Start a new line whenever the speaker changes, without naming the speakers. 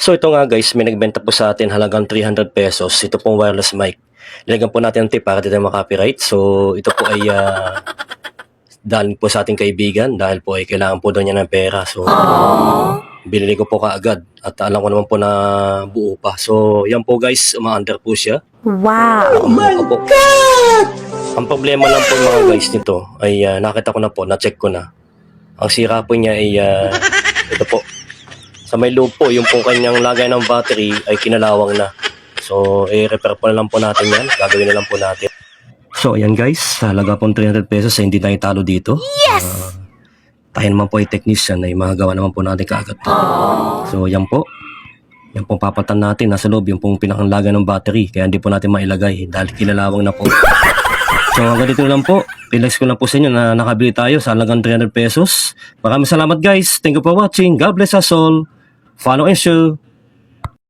So ito nga guys, may nagbenta po sa atin halagang 300 pesos. Ito pong wireless mic. Nilagyan po natin ng tip para di tayo makapiright. So ito po ay dahil po sa ating kaibigan dahil po ay kailangan po daw niya ng pera. So binili ko po kaagad at alam ko naman po na buo pa. So yan po guys, uma-under po siya.
Wow!
Oh my God! Ang problema lang po mga guys nito ay nakita ko na po, na-check ko na. Ang sira po niya ay ito po. Sa may loob po, yung po kanyang lagay ng battery ay kinalawang na. So, i-repair po na lang po natin yan. Gagawin na lang po natin. So, ayan guys. Halaga pong 300 pesos ay hindi tayo talo dito.
Yes!
Tayo naman po ay technician ay magagawa naman po natin kaagad. So, yan po. Yan pong papatan natin. Nasa loob yung pong pinakalaga ng battery. Kaya hindi po natin mailagay dahil kinalawang na po. So, hanggang dito lang po. Pinex ko lang po sa inyo na nakabili tayo sa halagang 300 pesos. Maraming salamat guys. Thank you for watching. God bless us all. Follow and share.